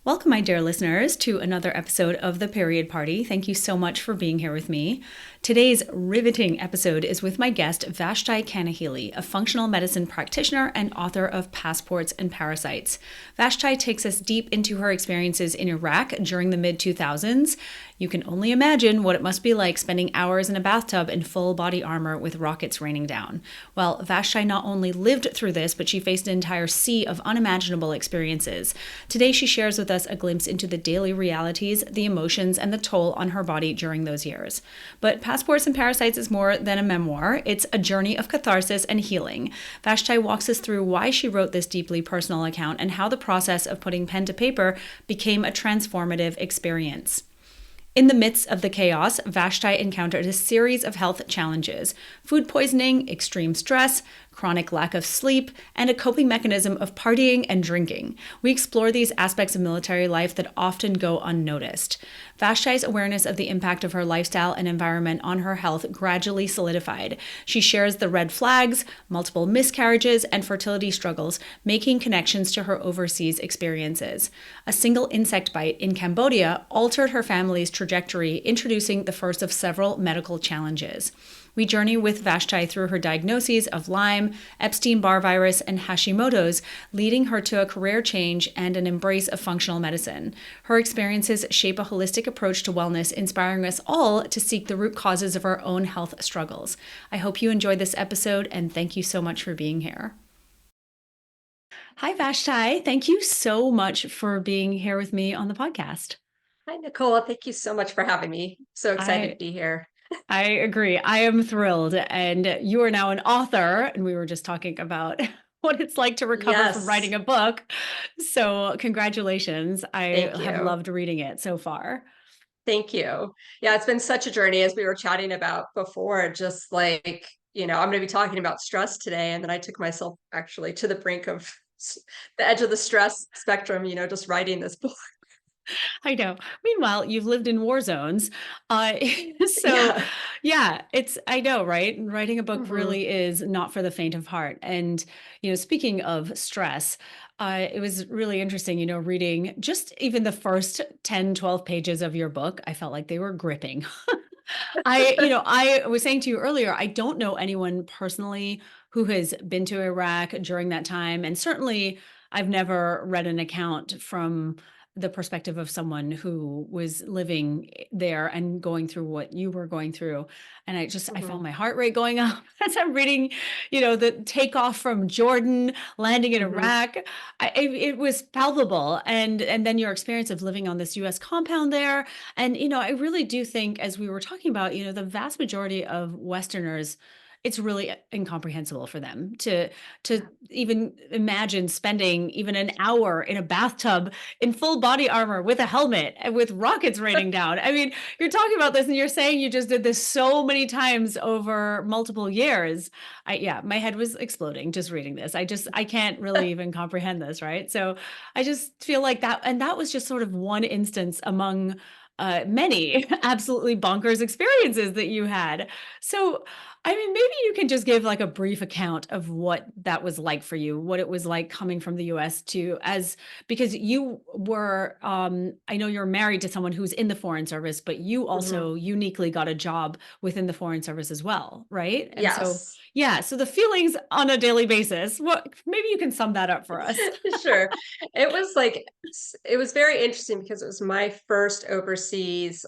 Welcome, my dear listeners, to another episode of The Period Party. Thank you so much for being here with me. Today's riveting episode is with my guest, Vashti Kanahele, a functional medicine practitioner and author of Passports and Parasites. Vashti takes us deep into her experiences in Iraq during the mid-2000s. You can only imagine what it must be like spending hours in a bathtub in full body armor with rockets raining down. Well, Vashti not only lived through this, but she faced an entire sea of unimaginable experiences. Today, she shares with us a glimpse into the daily realities, the emotions, and the toll on her body during those years. But Passports and Parasites is more than a memoir. It's a journey of catharsis and healing. Vashti walks us through why she wrote this deeply personal account and how the process of putting pen to paper became a transformative experience. In the midst of the chaos, Vashti encountered a series of health challenges: food poisoning, extreme stress, chronic lack of sleep, and a coping mechanism of partying and drinking. We explore these aspects of military life that often go unnoticed. Vashti's awareness of the impact of her lifestyle and environment on her health gradually solidified. She shares the red flags, multiple miscarriages, and fertility struggles, making connections to her overseas experiences. A single insect bite in Cambodia altered her family's trajectory, introducing the first of several medical challenges. We journey with Vashti through her diagnoses of Lyme, Epstein-Barr virus, and Hashimoto's, leading her to a career change and an embrace of functional medicine. Her experiences shape a holistic approach to wellness, inspiring us all to seek the root causes of our own health struggles. I hope you enjoyed this episode, and thank you so much for being here. Hi, Vashti. Thank you so much for being here with me on the podcast. Hi, Nicole. Thank you so much for having me. So excited to I be here. I agree. I am thrilled. And you are now an author, and we were just talking about what it's like to recover from Yes, writing a book. So, congratulations. I thank have you. loved reading it so far. Thank you. Yeah, it's been such a journey as we were chatting about before, just like, I'm going to be talking about stress today. And then I took myself actually to the brink of the edge of the stress spectrum, just writing this book. I know. Meanwhile, you've lived in war zones. Uh, so, Yeah. yeah, I know, right? Writing a book hmm really is not for the faint of heart. And, speaking of stress, it was really interesting, reading just even the first 10, 12 pages of your book. I felt like they were gripping. I was saying to you earlier, I don't know anyone personally who has been to Iraq during that time. And certainly I've never read an account from the perspective of someone who was living there and going through what you were going through. And I hmm found my heart rate going up as I'm reading, the takeoff from Jordan, landing in hmm Iraq. It was palpable. And then your experience of living on this US compound there, and, I really do think, as we were talking about, the vast majority of Westerners, it's really incomprehensible for them to Yeah. even imagine spending even an hour in a bathtub in full body armor with a helmet and with rockets raining down. I mean, you're talking about this and you're saying you just did this so many times over multiple years. Yeah, my head was exploding just reading this. I can't really even comprehend this, right? So I just feel like that, and that was just sort of one instance among many absolutely bonkers experiences that you had. So, I mean, maybe you can just give like a brief account of what that was like for you, what it was like coming from the US to, as because you were, I know you're married to someone who's in the Foreign Service, but you hmm also uniquely got a job within the Foreign Service as well, right? And so, Yes. yeah, so the feelings on a daily basis, what maybe you can sum that up for us. Sure. It was very interesting because it was my first overseas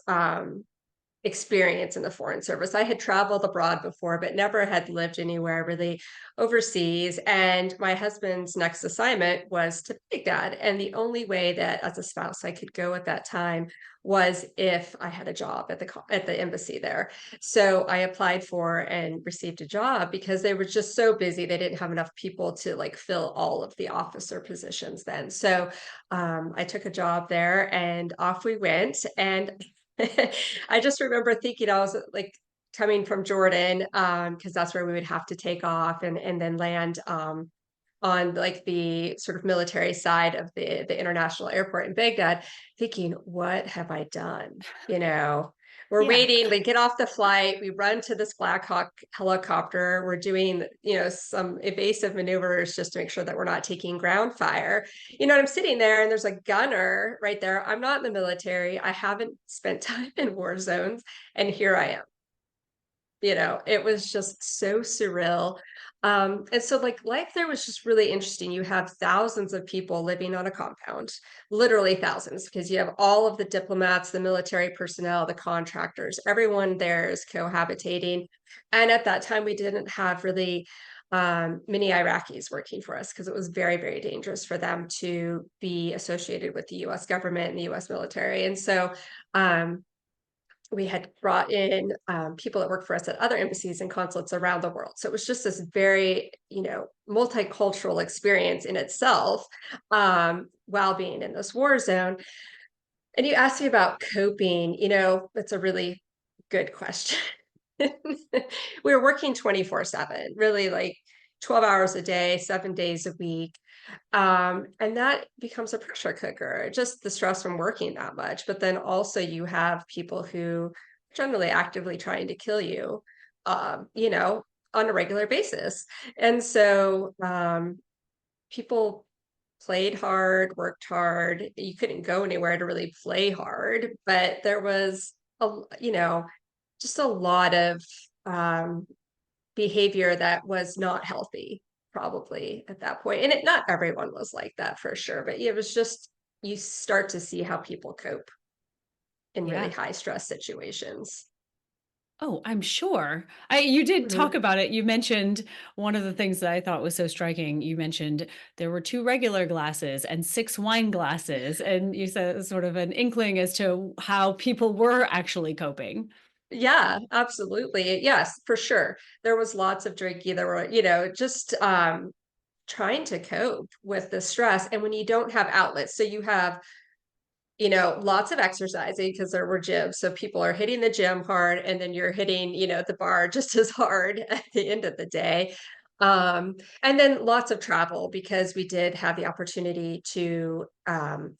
experience in the foreign service. I had traveled abroad before, but never had lived anywhere really overseas. And my husband's next assignment was to Baghdad. And the only way that as a spouse I could go at that time was if I had a job at the embassy there. So I applied for and received a job because they were just so busy. They didn't have enough people to like fill all of the officer positions then. So I took a job there and off we went. And I just remember thinking I was like coming from Jordan, because that's where we would have to take off and then land on like the sort of military side of the international airport in Baghdad, thinking, what have I done? We're Yeah. waiting, we get off the flight, we run to this Black Hawk helicopter. We're doing, some evasive maneuvers just to make sure that we're not taking ground fire. And I'm sitting there and there's a gunner right there. I'm not in the military. I haven't spent time in war zones. And here I am. It was just so surreal. And so like life there was just really interesting. You have thousands of people living on a compound, literally thousands, because you have all of the diplomats, the military personnel, the contractors, everyone there is cohabitating. And at that time, we didn't have really many Iraqis working for us because it was very, very dangerous for them to be associated with the US government and the US military. And so we had brought in people that work for us at other embassies and consulates around the world. So it was just this very, multicultural experience in itself while being in this war zone. And you asked me about coping, that's a really good question. We were working 24/7, really like 12 hours a day, 7 days a week. And that becomes a pressure cooker, just the stress from working that much. But then also you have people who are generally actively trying to kill you, on a regular basis. And so people played hard, worked hard. You couldn't go anywhere to really play hard, but there was just a lot of um, behavior that was not healthy probably at that point. And not everyone was like that for sure, but it was just, you start to see how people cope in really Yeah. high stress situations. Oh, I'm sure. You did talk Mhm. about it. You mentioned one of the things that I thought was so striking. You mentioned there were 2 regular glasses and 6 wine glasses, and you said sort of an inkling as to how people were actually coping. Yeah, absolutely. Yes, for sure. There was lots of drinking. There were, just trying to cope with the stress. And when you don't have outlets, so you have lots of exercising because there were gyms. So people are hitting the gym hard and then you're hitting, the bar just as hard at the end of the day. And then lots of travel because we did have the opportunity to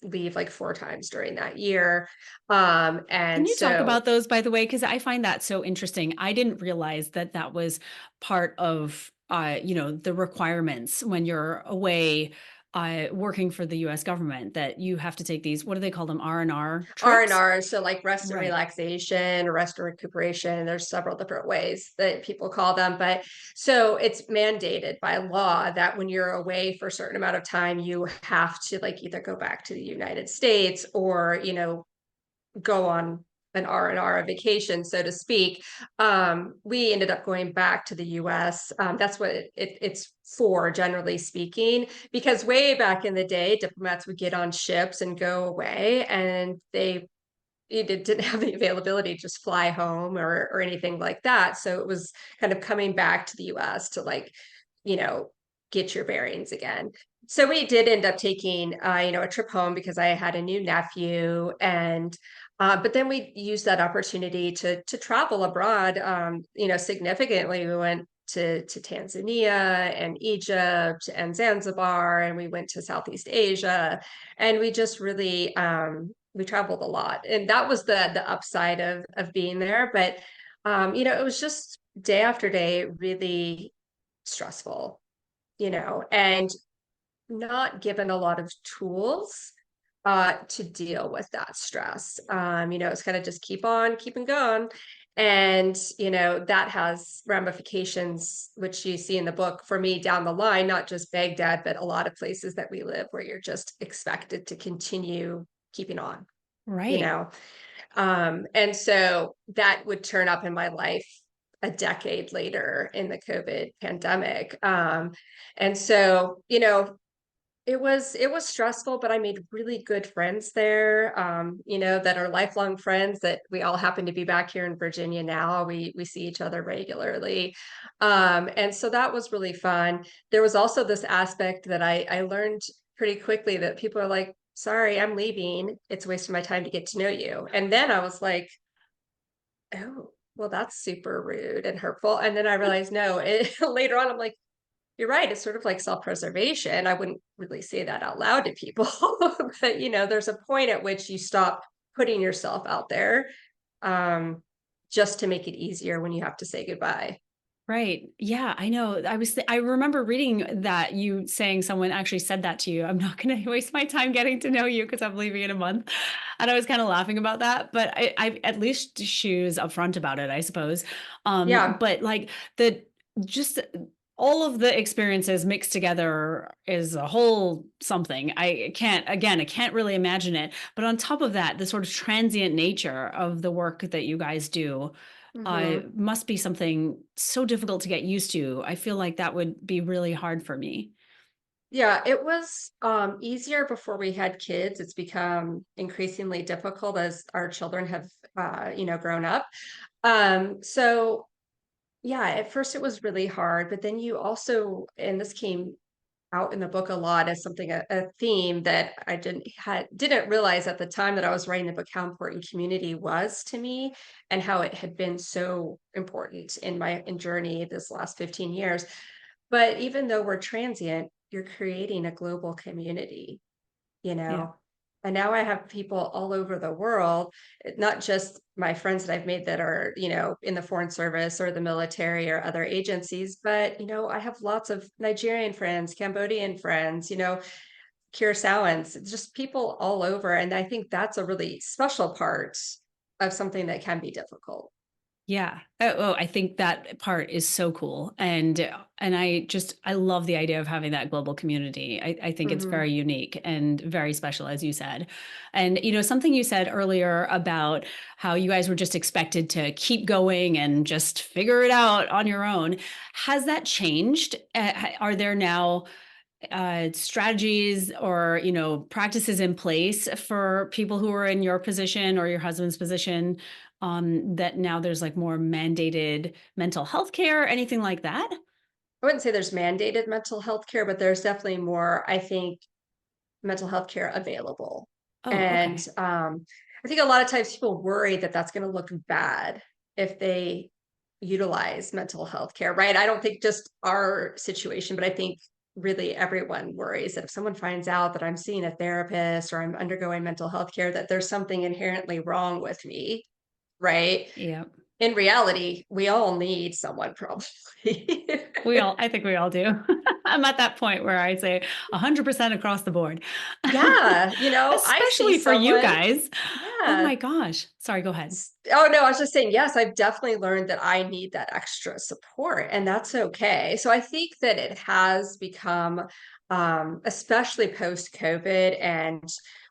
leave like 4 times during that year. Can And you talk so about those, by the way? Because I find that so interesting. I didn't realize that that was part of, the requirements when you're away working for the U.S. government, that you have to take these, what do they call them, R&R trips? R&R, so like rest and Right. relaxation, rest and recuperation. There's several different ways that people call them, but so it's mandated by law that when you're away for a certain amount of time, you have to like either go back to the United States or, go on an R&R, a vacation, so to speak. We ended up going back to the US. That's what it's for, generally speaking, because way back in the day, diplomats would get on ships and go away, and it didn't have the availability to just fly home or anything like that. So it was kind of coming back to the US to like, you know, get your bearings again. So we did end up taking, a trip home because I had a new nephew, and but then we used that opportunity to travel abroad, significantly. We went to Tanzania and Egypt and Zanzibar, and we went to Southeast Asia, and we just really we traveled a lot, and that was the upside of being there. But it was just day after day really stressful, and not given a lot of tools to deal with that stress. It's kind of just keep on keeping going. And, that has ramifications, which you see in the book for me down the line, not just Baghdad, but a lot of places that we live where you're just expected to continue keeping on, you Right. know? And so that would turn up in my life a decade later in the COVID pandemic. And so, it was stressful, but I made really good friends there, that are lifelong friends that we all happen to be back here in Virginia now. We see each other regularly. And so that was really fun. There was also this aspect that I learned pretty quickly that people are like, sorry, I'm leaving. It's wasting my time to get to know you. And then I was like, oh, well, that's super rude and hurtful. And then I realized, no, later on, I'm like, you're right. It's sort of like self-preservation. I wouldn't really say that out loud to people, but there's a point at which you stop putting yourself out there just to make it easier when you have to say goodbye. Right. Yeah, I know. I remember reading that you saying someone actually said that to you. I'm not going to waste my time getting to know you because I'm leaving in a month. And I was kind of laughing about that, but I at least she was upfront about it, I suppose. Yeah. But like the just all of the experiences mixed together is a whole something. I can't really imagine it. But on top of that, the sort of transient nature of the work that you guys do Hmm. must be something so difficult to get used to. I feel like that would be really hard for me. Yeah, it was easier before we had kids. It's become increasingly difficult as our children have, grown up. So yeah, at first it was really hard, but then you also, and this came out in the book a lot as something, a theme that I didn't realize at the time that I was writing the book how important community was to me and how it had been so important in my journey this last 15 years. But even though we're transient, you're creating a global community, you Yeah. know? And now I have people all over the world, not just my friends that I've made that are, in the foreign service or the military or other agencies, but, I have lots of Nigerian friends, Cambodian friends, Curaçaoans, it's just people all over. And I think that's a really special part of something that can be difficult. Yeah. I think that part is so cool. And I love the idea of having that global community. I think it's Hmm. very unique and very special, as you said. And something you said earlier about how you guys were just expected to keep going and just figure it out on your own. Has that changed? Are there now strategies or practices in place for people who are in your position or your husband's position, that now there's like more mandated mental health care, anything like that? I wouldn't say there's mandated mental health care, but there's definitely more, I think, mental health care available. Oh, And okay. I think a lot of times people worry that that's going to look bad if they utilize mental health care, right? I don't think just our situation, but I think really everyone worries that if someone finds out that I'm seeing a therapist or I'm undergoing mental health care, that there's something inherently wrong with me, right? Yeah. In reality, we all need someone probably. I think we all do. I'm at that point where I say 100% across the board, Yeah, I see especially for you someone. guys. Oh Yeah. my gosh. Sorry, go ahead. Oh, no, I was just saying, yes, I've definitely learned that I need that extra support, and that's okay. So I think that it has become, especially post-COVID, and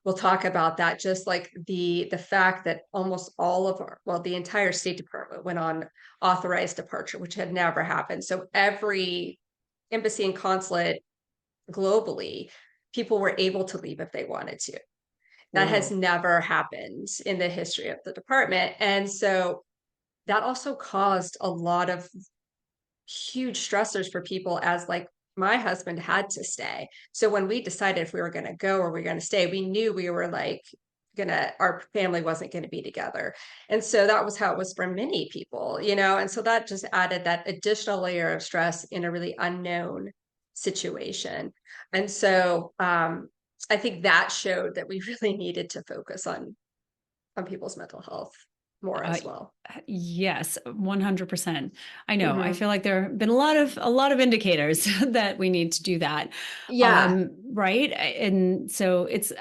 we'll talk about that, just like the fact that almost all of the entire State Department went on authorized departure, which had never happened. So every embassy and consulate globally, people were able to leave if they wanted to. That has Whoa. never happened in the history of the department. And so that also caused a lot of huge stressors for people as like my husband had to stay. So when we decided if we were going to go or we were going to stay, we knew we were like our family wasn't going to be together. And so that was how it was for many people, and so that just added that additional layer of stress in a really unknown situation. And so I think that showed that we really needed to focus on people's mental health more Uh, as well. yes, 100%. I know. I Hmm. feel like there have been a lot of indicators that we need to do that. Yeah. Right? And so it's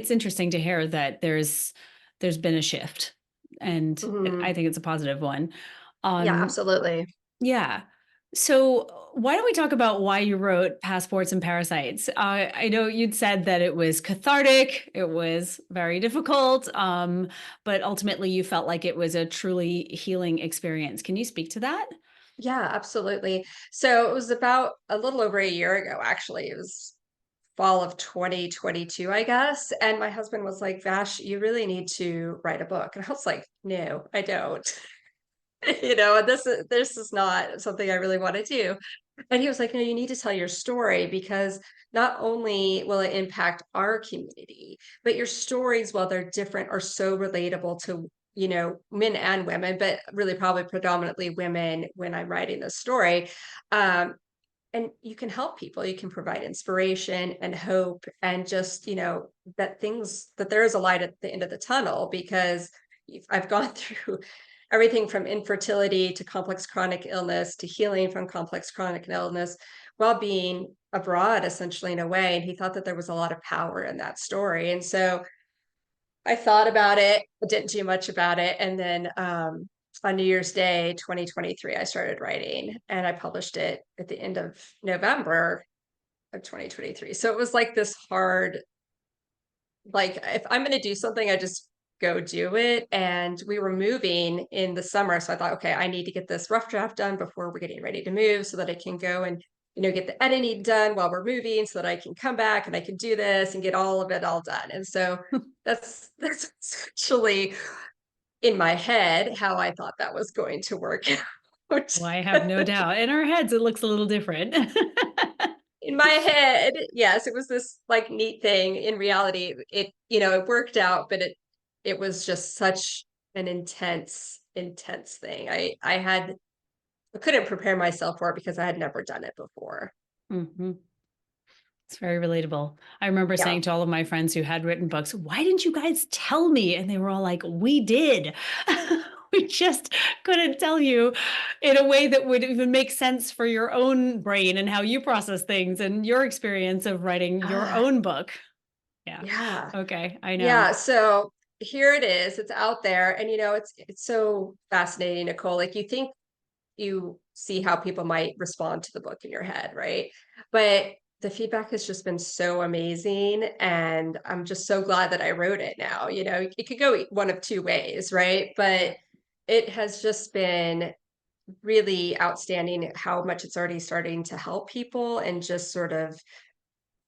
interesting to hear that there's been a shift, and I Hmm. think it's a positive one. Yeah, Um, absolutely. yeah. So why don't we talk about why you wrote Passports and Parasites? I know you'd said that it was cathartic, it was very difficult, but ultimately you felt like it was a truly healing experience. Can you speak to that? Yeah, absolutely. So it was about a little over a year ago, actually. It was fall of 2022, I guess. And my husband was like, Vash, you really need to write a book. And I was like, no, I don't. And this is not something I really want to do. And he was like, no, you need to tell your story because not only will it impact our community, but your stories, while they're different, are so relatable to, men and women, but really probably predominantly women when I'm writing this story. Um, and you can help people, you can provide inspiration and hope and just, that there is a light at the end of the tunnel because I've gone through everything from infertility to complex chronic illness to healing from complex chronic illness while being abroad, essentially, in a way. And he thought that there was a lot of power in that story. And so I thought about it, I didn't do much about it. And then on New Year's Day, 2023, I started writing and I published it at the end of November of 2023. So it was like this hard, like if I'm going to do something, I just go do it. And we were moving in the summer. So I thought, okay, I need to get this rough draft done before we're getting ready to move so that I can go and, get the editing done while we're moving so that I can come back and I can do this and get all of it all done. And so that's actually in my head how I thought that was going to work out. Well, I have no doubt. In our heads, it looks a little different. In my head, yes, it was this like neat thing. In reality, it worked out, but it was just such an intense thing. I couldn't prepare myself for it because I had never done it before. hmm It's very relatable. I remember Yeah. saying to all of my friends who had written books, "Why didn't you guys tell me?" And they were all like, "We did." We just couldn't tell you in a way that would even make sense for your own brain and how you process things and your experience of writing your Ah, own book. Yeah. yeah. Okay. I know. Yeah, so here it is. It's out there, and it's so fascinating, Nicole. Like you think you see how people might respond to the book in your head, right? But the feedback has just been so amazing, and I'm just so glad that I wrote it now. It could go one of two ways, right? But it has just been really outstanding how much it's already starting to help people and just sort of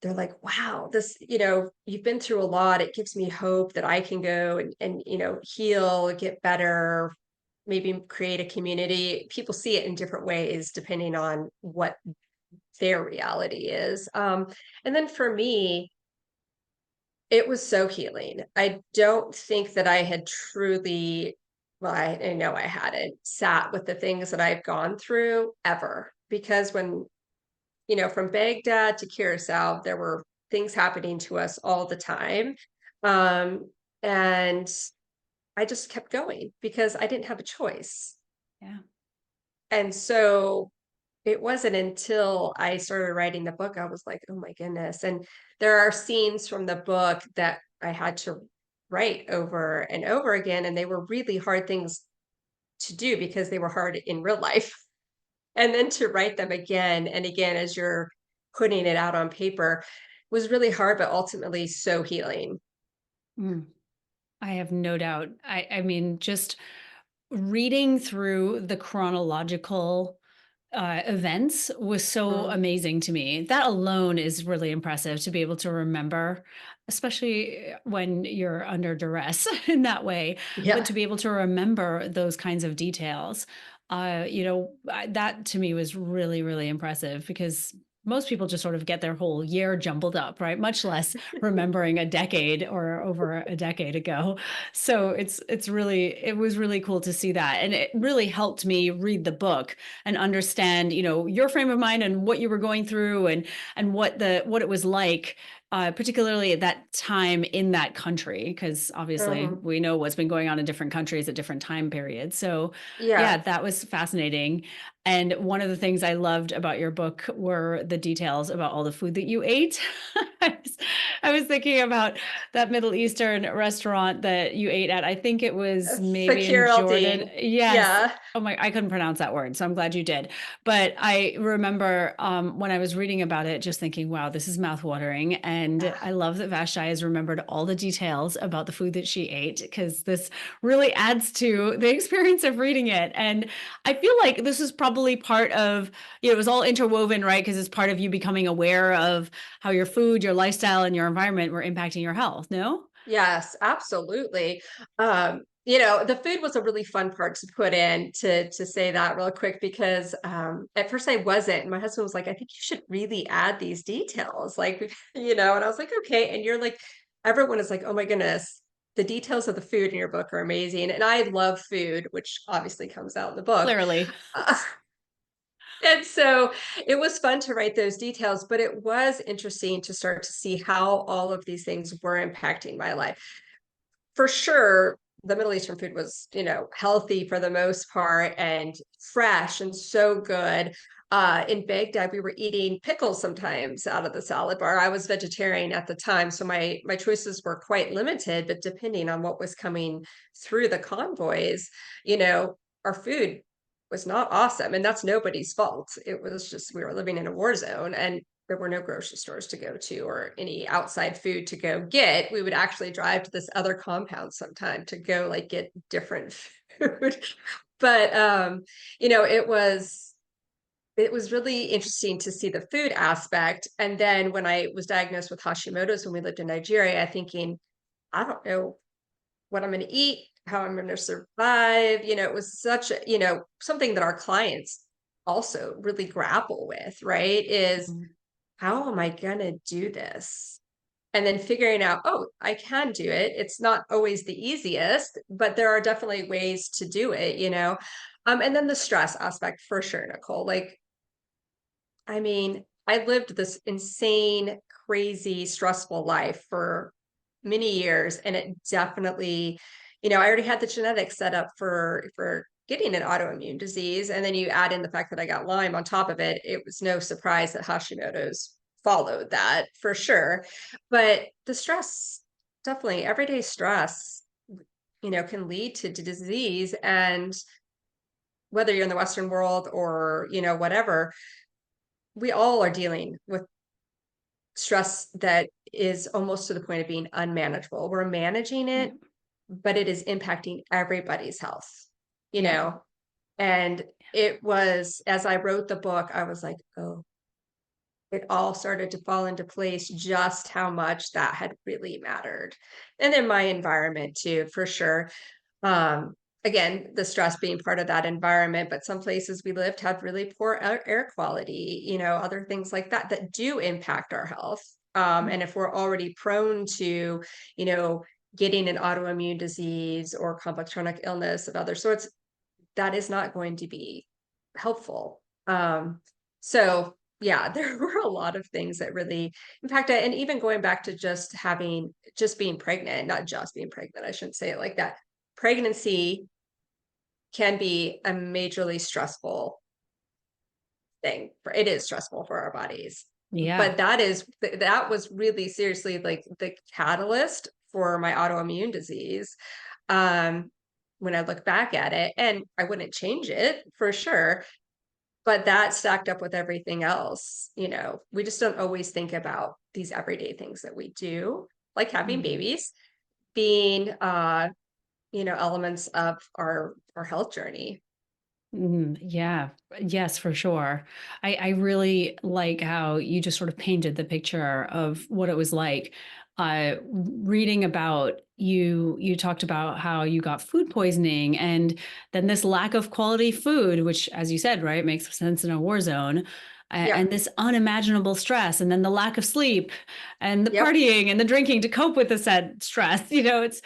they're like, wow, this, you've been through a lot. It gives me hope that I can go and heal, get better, maybe create a community. People see it in different ways depending on what their reality is. And then for me, it was so healing. I don't think that I had truly, well, I know I hadn't sat with the things that I've gone through ever because from Baghdad to Curacao, there were things happening to us all the time. Um, and I just kept going because I didn't have a choice. Yeah. And so it wasn't until I started writing the book, I was like, oh my goodness. And there are scenes from the book that I had to write over and over again. And they were really hard things to do because they were hard in real life. And then to write them again and again as you're putting it out on paper was really hard, but ultimately so healing. Mm, I have no doubt. I mean, just reading through the chronological events was so Mm. amazing to me. That alone is really impressive to be able to remember, especially when you're under duress in that way. But Yeah. to be able to remember those kinds of details, that to me was really, really impressive because most people just sort of get their whole year jumbled up, right? Much less remembering a decade or over a decade ago. So it was really cool to see that. And it really helped me read the book and understand, your frame of mind and what you were going through and what it was like, particularly at that time in that country, because obviously Mhm. we know what's been going on in different countries at different time periods. So yeah, Yeah. that was fascinating. And one of the things I loved about your book were the details about all the food that you ate. I was, I was thinking about that Middle Eastern restaurant that you ate at. I think it was maybe in Fakir Jordan. Dean. Yes. Yeah. Oh my, I couldn't pronounce that word, so I'm glad you did. But I remember when I was reading about it, just thinking, wow, this is mouthwatering. And I love that Vashti has remembered all the details about the food that she ate, because this really adds to the experience of reading it. And I feel like this is probably part of, it was all interwoven, right? Because it's part of you becoming aware of how your food, your lifestyle, and your environment were impacting your health, no? Yes, absolutely. The food was a really fun part to put in to say that real quick because at first I wasn't. And my husband was like, I think you should really add these details. Like, and I was like, okay. And you're like, everyone is like, oh my goodness, the details of the food in your book are amazing. And I love food, which obviously comes out in the book. Clearly. Uh, and so it was fun to write those details, but it was interesting to start to see how all of these things were impacting my life. For sure, the Middle Eastern food was, healthy for the most part and fresh and so good. In Baghdad, we were eating pickles sometimes out of the salad bar. I was vegetarian at the time, so my choices were quite limited, but depending on what was coming through the convoys, our food was not awesome. And that's nobody's fault. It was just we were living in a war zone and there were no grocery stores to go to or any outside food to go get. We would actually drive to this other compound sometime to go like get different food. But it was really interesting to see the food aspect. And then when I was diagnosed with Hashimoto's when we lived in Nigeria, thinking, I don't know what I'm going to eat, how I'm going to survive. It was such a, something that our clients also really grapple with, right? Is Mhm. how am I going to do this? And then figuring out, oh, I can do it. It's not always the easiest, but there are definitely ways to do it. And then the stress aspect for sure, Nicole. Like, I mean, I lived this insane, crazy, stressful life for many years, and it definitely, I already had the genetics set up for getting an autoimmune disease, and then you add in the fact that I got Lyme on top of it. It was no surprise that Hashimoto's followed that for sure. But the stress, definitely everyday stress, can lead to disease. And whether you're in the Western world or, whatever, we all are dealing with stress that is almost to the point of being unmanageable. We're managing Yeah. it, but it is impacting everybody's health, you Yeah. know? And it was, as I wrote the book, I was like, oh, it all started to fall into place just how much that had really mattered. And then my environment too, for sure. Again, the stress being part of that environment, but some places we lived had really poor air quality, other things like that that do impact our health. And if we're already prone to, you know, getting an autoimmune disease or complex chronic illness of other sorts, that is not going to be helpful. So yeah, there were a lot of things that really impact it. And even going back to just being pregnant, not just being pregnant, I shouldn't say it like that. Pregnancy can be a majorly stressful thing. It is stressful for our bodies. Yeah. But that was really seriously like the catalyst for my autoimmune disease. Um, when I look back at it, and I wouldn't change it for sure, but that stacked up with everything else. We just don't always think about these everyday things that we do, like having Mhm. babies being elements of our health journey. Yeah. Yes, for sure. I really like how you just sort of painted the picture of what it was like. Reading about you talked about how you got food poisoning and then this lack of quality food, which, as you said, right, makes sense in a war zone. And Yep. this unimaginable stress, and then the lack of sleep, and the Yep. partying and the drinking to cope with the said stress. Yes.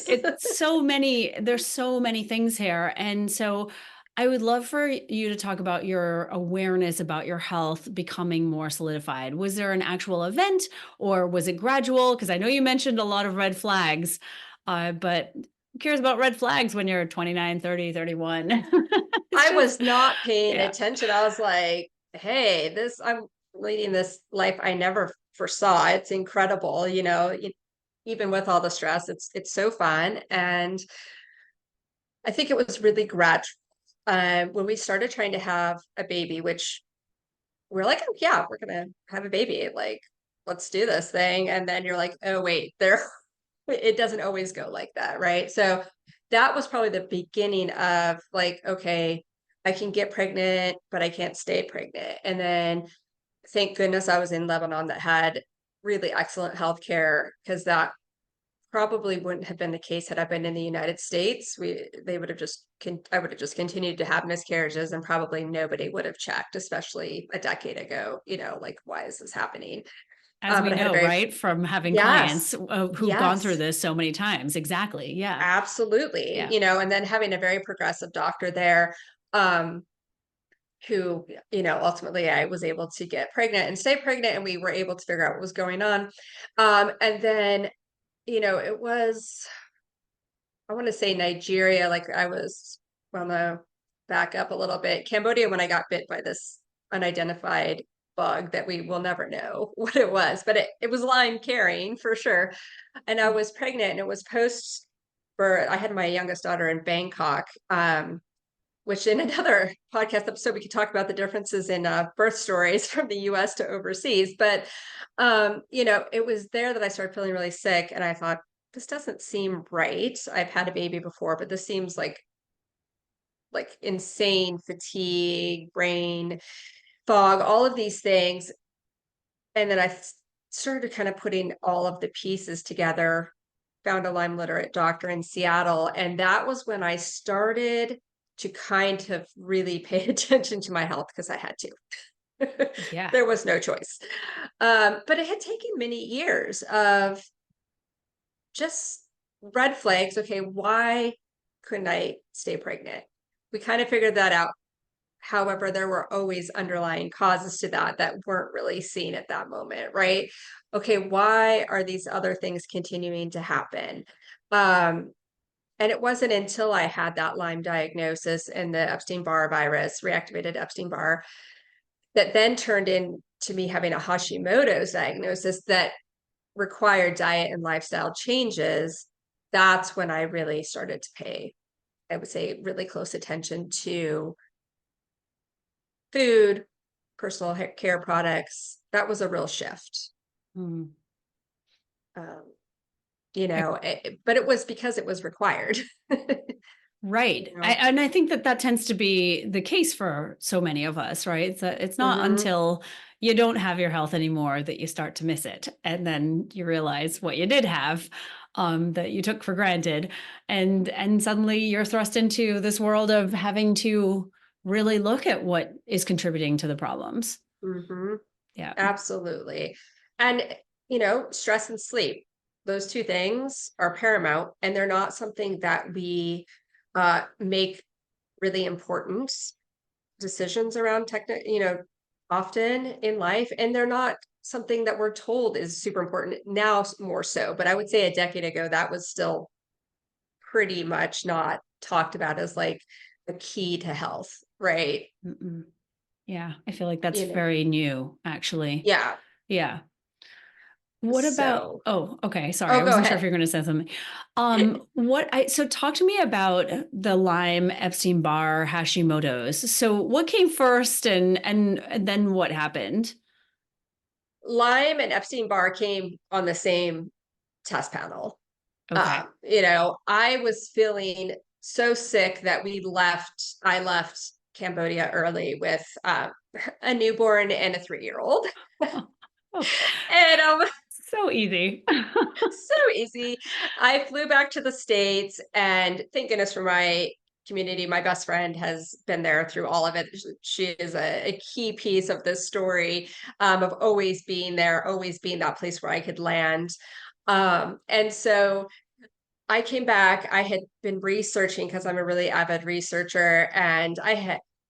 It's so many. There's so many things here, and so I would love for you to talk about your awareness about your health becoming more solidified. Was there an actual event or was it gradual? Because I know you mentioned a lot of red flags, but who cares about red flags when you're 29, 30, 31? It's I was just, not paying yeah. attention. I was like, hey, I'm leading this life I never foresaw. It's incredible, even with all the stress, it's so fun. And I think it was really gradual. When we started trying to have a baby, which we're like, oh yeah, we're gonna have a baby. Like, let's do this thing. And then you're like, oh wait, it doesn't always go like that, right? So that was probably the beginning of like, okay, I can get pregnant, but I can't stay pregnant. And then thank goodness I was in Lebanon that had really excellent healthcare because that probably wouldn't have been the case had I been in the United States. They would have I would have just continued to have miscarriages and probably nobody would have checked, especially a decade ago, like, why is this happening? As we But I had a know, very, right, from having yes, clients who've gone through yes, this so many times. Exactly. Yeah. absolutely. Yeah. And then having a very progressive doctor there, um, who, ultimately I was able to get pregnant and stay pregnant and we were able to figure out what was going on. And then, it was I want to say Nigeria, on the back up a little bit. Cambodia, when I got bit by this unidentified bug that we will never know what it was, but it was Lyme carrying for sure. And I was pregnant, and it was post birth. I had my youngest daughter in Bangkok, which in another podcast episode, we could talk about the differences in birth stories from the US to overseas. But, it was there that I started feeling really sick. And I thought, this doesn't seem right. I've had a baby before, but this seems like insane fatigue, brain fog, all of these things. And then started kind of putting all of the pieces together, found a Lyme literate doctor in Seattle. And that was when I started to kind of really pay attention to my health because I had to. Yeah. There was no choice. But it had taken many years of just red flags. Okay, why couldn't I stay pregnant? We kind of figured that out. However, there were always underlying causes to that weren't really seen at that moment, right? Okay, why are these other things continuing to happen? And it wasn't until I had that Lyme diagnosis and the Epstein-Barr virus, reactivated Epstein-Barr, that then turned into me having a Hashimoto's diagnosis that required diet and lifestyle changes. That's when I really started to pay, I would say, really close attention to food, personal care products. That was a real shift. Mm. Um, I but it was because it was required. Right. You know? And I think that that tends to be the case for so many of us, right? It's not Mm-hmm. until you don't have your health anymore that you start to miss it. And then you realize what you did have, that you took for granted. And suddenly you're thrust into this world of having to really look at what is contributing to the problems. Mm-hmm. Yeah. Absolutely. And, stress and sleep, those two things are paramount, and they're not something that we make really important decisions around often in life. And they're not something that we're told is super important now, more so. But I would say a decade ago, that was still pretty much not talked about as like the key to health, right? Mm-mm. Yeah. I feel like that's You know, very new, actually. yeah. Yeah. What about, So, oh, okay. Sorry. oh, I go wasn't sure if ahead. you're going to say something. So talk to me about the Lyme, Epstein-Barr, Hashimoto's. So what came first and then what happened? Lyme and Epstein-Barr came on the same test panel. Okay. I was feeling so sick that I left Cambodia early with a newborn and a 3-year-old. Oh, oh, And so easy. so easy. I flew back to the States, and thank goodness for my community. My best friend has been there through all of it. She is a key piece of this story, of always being there, always being that place where I could land. And so I came back. I had been researching because I'm a really avid researcher, and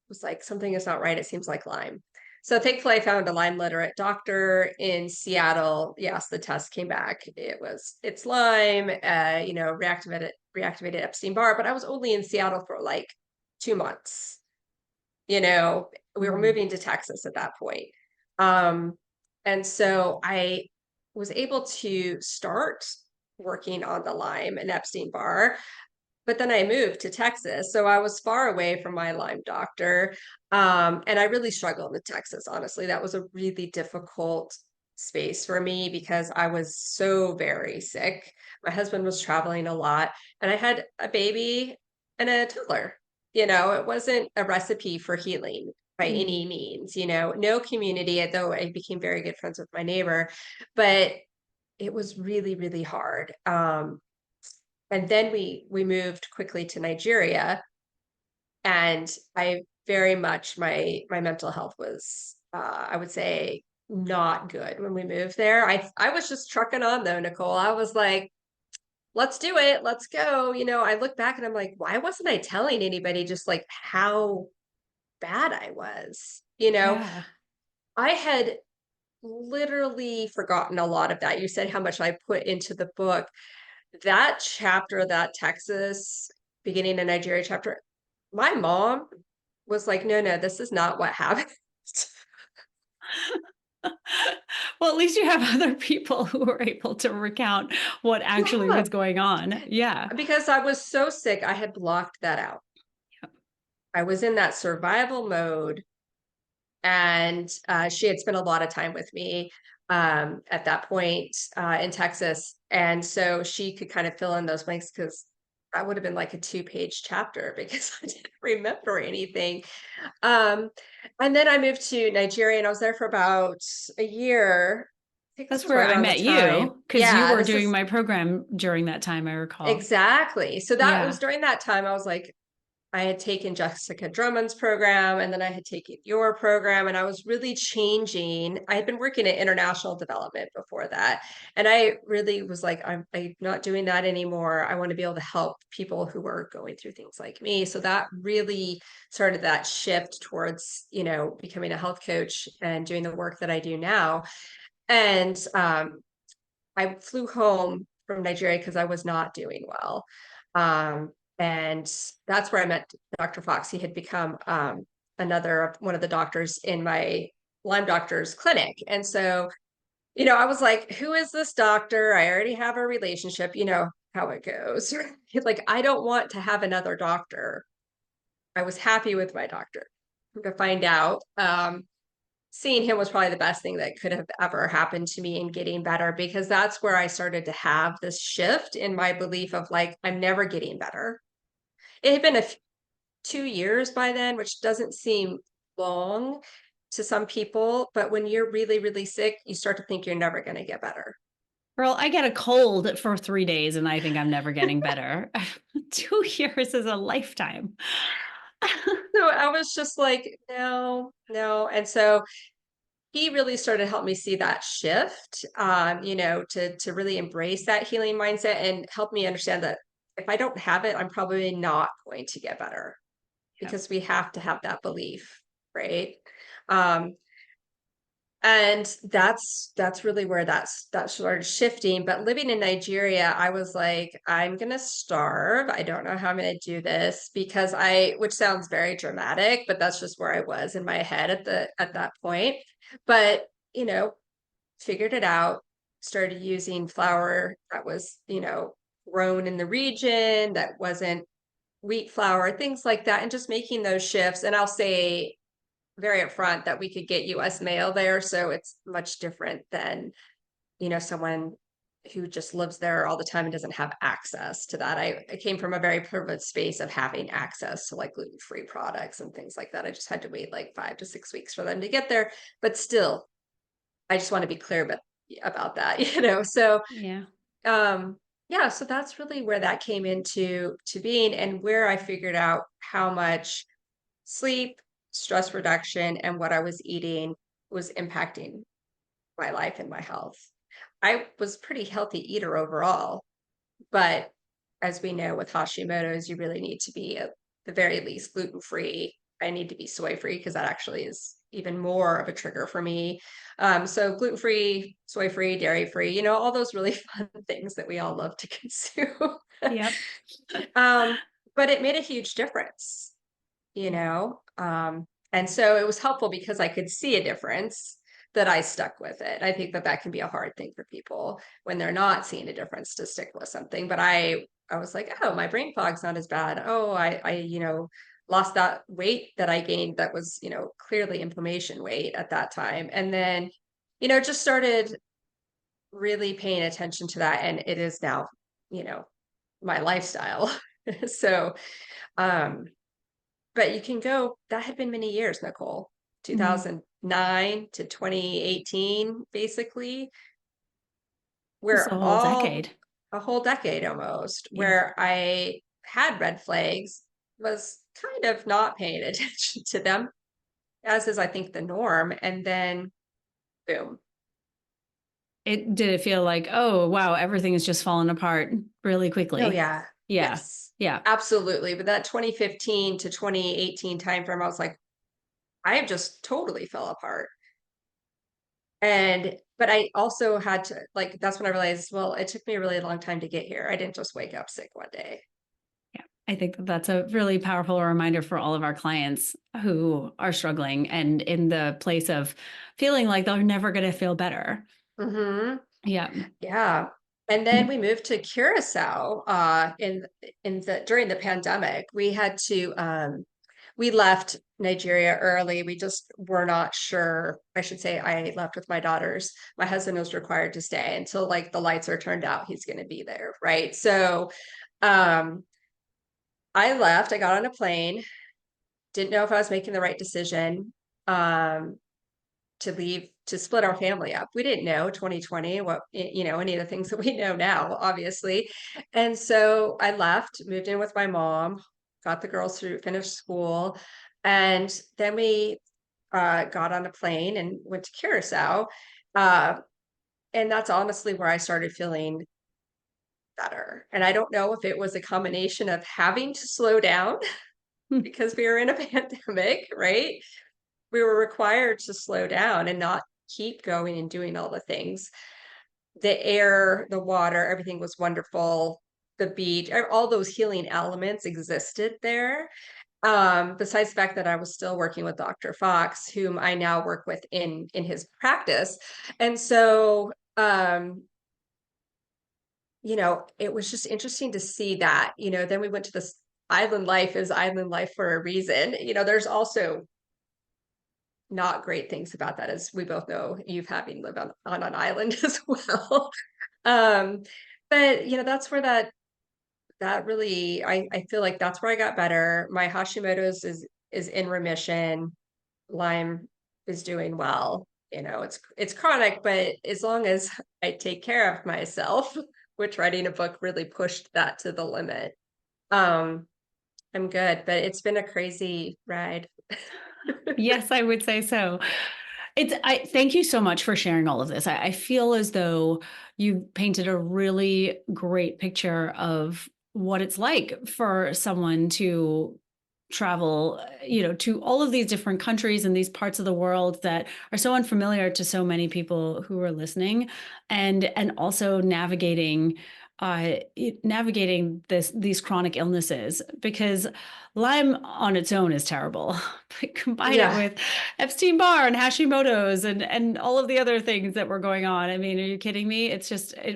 was like, something is not right. It seems like Lyme. So thankfully, I found a Lyme literate doctor in Seattle. Yes, the test came back. It's Lyme. Reactivated Epstein-Barr. But I was only in Seattle for like 2 months. You know, we were Mm. moving to Texas at that point. Um, and so I was able to start working on the Lyme and Epstein-Barr, but then I moved to Texas. So I was far away from my Lyme doctor. And I really struggled in Texas, honestly. That was a really difficult space for me because I was so very sick. My husband was traveling a lot, and I had a baby and a toddler. It wasn't a recipe for healing by Mm. any means, no community, though I became very good friends with my neighbor, but it was really, really hard. And then we moved quickly to Nigeria, and I very much my mental health was, I would say, not good when we moved there. I was just trucking on though, Nicole. I was like, let's do it, let's go. I look back and I'm like, why wasn't I telling anybody just like how bad I was? Yeah. I had literally forgotten a lot of that. You said how much I put into the book. that chapter of that Texas beginning in Nigeria chapter, my mom was like, no, no, this is not what happened. Well, at least you have other people who are able to recount what actually Yeah, was going on. Yeah. because I was so sick, I had blocked that out. Yep. I was in that survival mode, and she had spent a lot of time with me at that point in Texas, and so she could kind of fill in those blanks because that would have been like a two-page chapter because I didn't remember anything. Um, and then I moved to Nigeria, and I was there for about a year. I think this That's was where right I around the met time. you because you Yeah, were this doing is my program during that time, I recall. exactly. So that it Yeah. was during that time I was like, I had taken Jessica Drummond's program and then I had taken your program, and I was really changing. I had been working at international development before that. And I really was like, I'm not doing that anymore. I want to be able to help people who are going through things like me. So that really started that shift towards, becoming a health coach and doing the work that I do now. And I flew home from Nigeria because I was not doing well. Um, and that's where I met Dr. Fox. He had become another one of the doctors in my Lyme doctor's clinic. And so, I was like, who is this doctor? I already have a relationship. You know how it goes. Like, I don't want to have another doctor. I was happy with my doctor. To find out. Seeing him was probably the best thing that could have ever happened to me in getting better, because that's where I started to have this shift in my belief of like, I'm never getting better. It had been 2 years by then, which doesn't seem long to some people, but when you're really, really sick, you start to think you're never going to get better. Girl, I get a cold for 3 days and I think I'm never getting better. 2 years is a lifetime. So I was just like, no, no. And so he really started to help me see that shift, to really embrace that healing mindset and help me understand that if I don't have it, I'm probably not going to get better, Yep. because we have to have that belief, right? Um, and that's really where that started shifting. But living in Nigeria, I was like, I'm gonna starve. I don't know how I'm gonna do this, because which sounds very dramatic, but that's just where I was in my head at that point. But figured it out, started using flour that was, grown in the region, that wasn't wheat flour, things like that, and just making those shifts. And I'll say very upfront that we could get US mail there. So it's much different than, someone who just lives there all the time and doesn't have access to that. I came from a very privileged space of having access to like gluten-free products and things like that. I just had to wait like 5 to 6 weeks for them to get there. But still, I just want to be clear about that. So Yeah. um yeah, so that's really where that came into being, and where I figured out how much sleep, stress reduction, and what I was eating was impacting my life and my health. I was a pretty healthy eater overall, but as we know with Hashimoto's, you really need to be at the very least gluten free. I need to be soy free because that actually is even more of a trigger for me. So gluten free, soy free, dairy free, all those really fun things that we all love to consume. Yep. um, but it made a huge difference, you Yeah. know? And so it was helpful because I could see a difference, that I stuck with it. I think that can be a hard thing for people when they're not seeing a difference, to stick with something. But I was like, oh, my brain fog's not as bad. Oh, I lost that weight that I gained that was, clearly inflammation weight at that time. And then, just started really paying attention to that. And it is now, you know, my lifestyle. So, um, but you can go, that had been many years, Nicole, Mhm. 2009 to 2018, basically, It's a where whole decade. a whole decade almost, Yeah. where I had red flags, was kind of not paying attention to them, as is, I think, the norm. And then, boom. Did it feel like, oh, wow, everything is just falling apart really Oh, quickly? yeah. Yeah. Yes, Yeah. absolutely. But that 2015 to 2018 timeframe, I was like, I just totally fell apart. But I also had to, like, that's when I realized, well, it took me a really long time to get here. I didn't just wake up sick one day. Yeah, I think that's a really powerful reminder for all of our clients who are struggling and in the place of feeling like they're never going to feel better. Hmm. Yeah. Yeah. And then we moved to Curacao in the during the pandemic. We left Nigeria early. We just were not sure. I should say I left with my daughters. My husband was required to stay until like the lights are turned out. He's going to be there, right? So um I left. I got on a plane. Didn't know if I was making the right decision. Um to leave to split our family up. We didn't know 2020 what any of the things that we know now, obviously. And so I left, moved in with my mom, got the girls through, finished school, and then we got on a plane and went to Curacao. Uh, and that's honestly where I started feeling better. And I don't know if it was a combination of having to slow down because we were in a pandemic, right? We were required to slow down and not keep going and doing all the things. The air, the water, everything was wonderful. The beach, all those healing elements existed there. Besides the fact that I was still working with Dr. Fox, whom I now work with in his practice. And so it was just interesting to see that. Then we went to this island life is island life for a reason. There's also not great things about that, as we both know, you've having lived on an island as well. Um, but that's where that really I feel like that's where I got better. My Hashimoto's is in remission. Lyme is doing well. It's chronic, but as long as I take care of myself, which writing a book really pushed that to the limit. Um, I'm good, but it's been a crazy ride. Yes, I would say so. I thank you so much for sharing all of this. I feel as though you painted a really great picture of what it's like for someone to travel, to all of these different countries and these parts of the world that are so unfamiliar to so many people who are listening, and also navigating these chronic illnesses, because Lyme on its own is terrible. But combine it Yeah, with Epstein-Barr and Hashimoto's and all of the other things that were going on. I mean, are you kidding me? It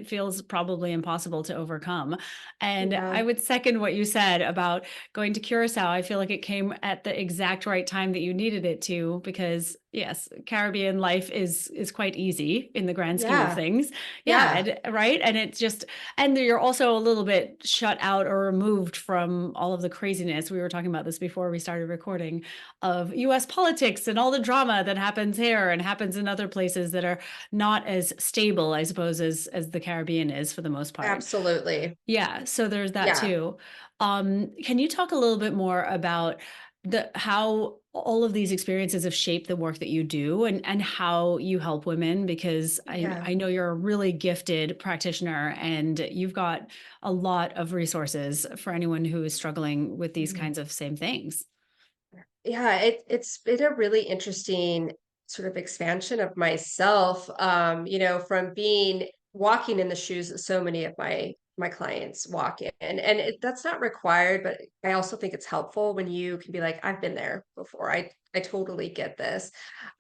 feels probably impossible to overcome. And yeah, I would second what you said about going to Curacao. I feel like it came at the exact right time that you needed it to, because yes, Caribbean life is quite easy in the grand scheme of yeah, things. Yeah, yeah. right. And it's just, and you're also a little bit shut out or removed from all of the craziness. We were talking about this before we started recording, of US politics and all the drama that happens here and happens in other places that are not as stable, I suppose, as the Caribbean is for the most part. Absolutely. Yeah, so there's that Yeah. too. Can you talk a little bit more about how all of these experiences have shaped the work that you do, and how you help women? Because Yeah. I know you're a really gifted practitioner and you've got a lot of resources for anyone who is struggling with these Mhm. kinds of same things. Yeah, it's been a really interesting sort of expansion of myself, from being walking in the shoes that so many of my clients walk in. And that's not required, but I also think it's helpful when you can be like, I've been there before. I totally get this.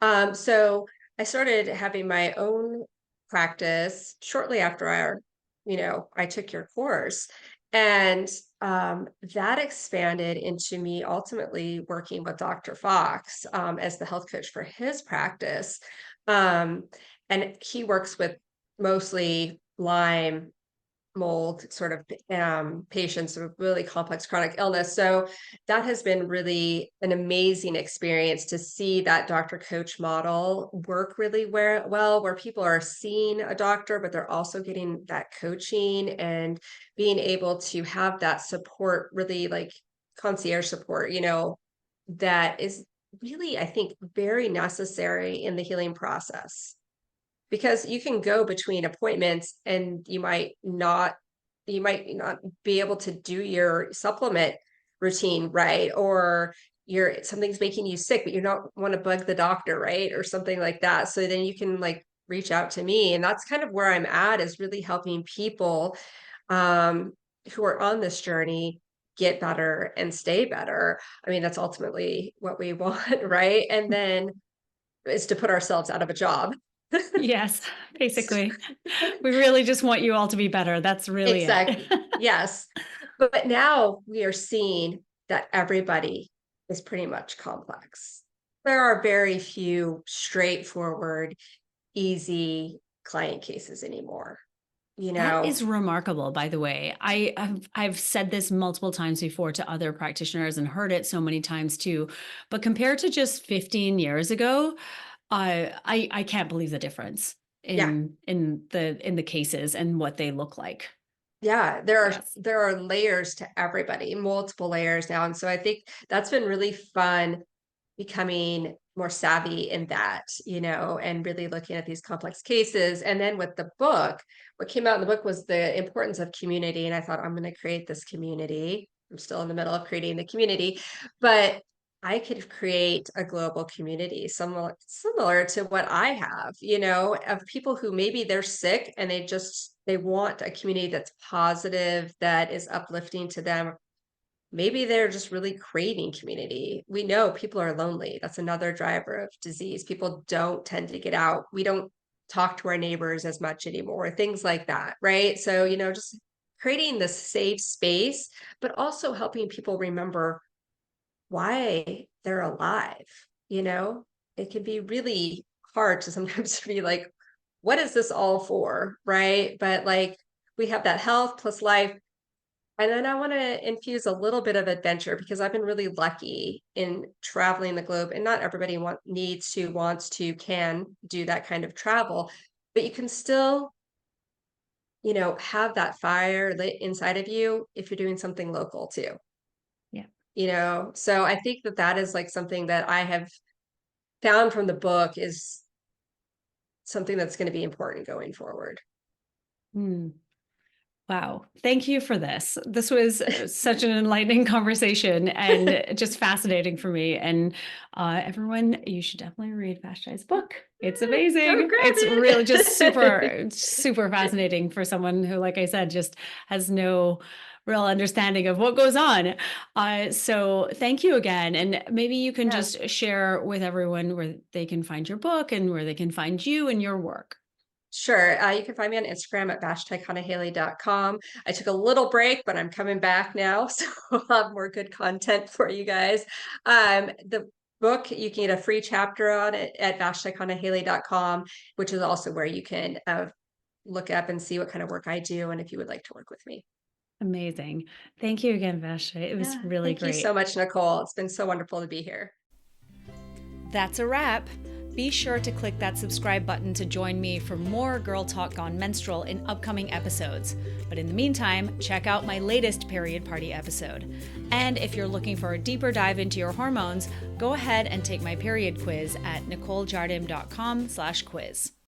So I started having my own practice shortly after I took your course. And that expanded into me ultimately working with Dr. Fox as the health coach for his practice. Um, and he works with mostly Lyme mold sort of patients with really complex chronic illness. So that has been really an amazing experience to see that doctor coach model work really where people are seeing a doctor, but they're also getting that coaching and being able to have that support, really like concierge support, that is really, I think, very necessary in the healing process, because you can go between appointments and you might not be able to do your supplement routine right, or something's making you sick but you don't want to bug the doctor, right, or something like that. So then you can like reach out to me. And that's kind of where I'm at, is really helping people um, who are on this journey get better and stay better. I mean, that's ultimately what we want, right? And then is to put ourselves out of a job. Yes, basically. We really just want you all to be better. That's really it. Exactly. Yes. But now we are seeing that everybody is pretty much complex. There are very few straightforward, easy client cases anymore. You That know, is remarkable, by the way. I've said this multiple times before to other practitioners and heard it so many times too. But compared to just 15 years ago, I can't believe the difference yeah, in the cases and what they look like. yeah, there are Yes. there are layers to everybody, multiple layers now. And so I think that's been really fun, becoming more savvy in that, and really looking at these complex cases. And then with the book, what came out in the book was the importance of community. And I thought, I'm going to create this community. I'm still in the middle of creating the community, but I could create a global community similar to what I have, of people who maybe they're sick and they want a community that's positive, that is uplifting to them. Maybe they're just really craving community. We know people are lonely. That's another driver of disease. People don't tend to get out. We don't talk to our neighbors as much anymore, things like that, right? So, just creating this safe space, but also helping people remember why they're alive, you know? It can be really hard to sometimes be like, what is this all for, right? But like, we have that health plus life, and then I want to infuse a little bit of adventure, because I've been really lucky in traveling the globe, and not everybody wants to, can do that kind of travel, but you can still, have that fire lit inside of you if you're doing something local too, Yeah. So I think that that is like something that I have found from the book is something that's going to be important going forward. Hmm. Wow. Thank you for this. This was such an enlightening conversation and just fascinating for me. And everyone, you should definitely read Vashti's book. It's Go amazing. grab It's really just it. super fascinating for someone who, like I said, just has no real understanding of what goes on. So thank you again. And maybe you can Yeah. just share with everyone where they can find your book and where they can find you and your work. Sure. You can find me on Instagram at vashtikanahele.com. I took a little break, but I'm coming back now. So I'll have more good content for you guys. The book, you can get a free chapter on it at vashtikanahele.com, which is also where you can look up and see what kind of work I do, and if you would like to work with me. Amazing. Thank you again, Vashti. It was Yeah. really Thank you so great. much, Nicole. It's been so wonderful to be here. That's a wrap. Be sure to click that subscribe button to join me for more Girl Talk Gone Menstrual in upcoming episodes. But in the meantime, check out my latest Period Party episode. And if you're looking for a deeper dive into your hormones, go ahead and take my period quiz at nicolejardim.com/quiz.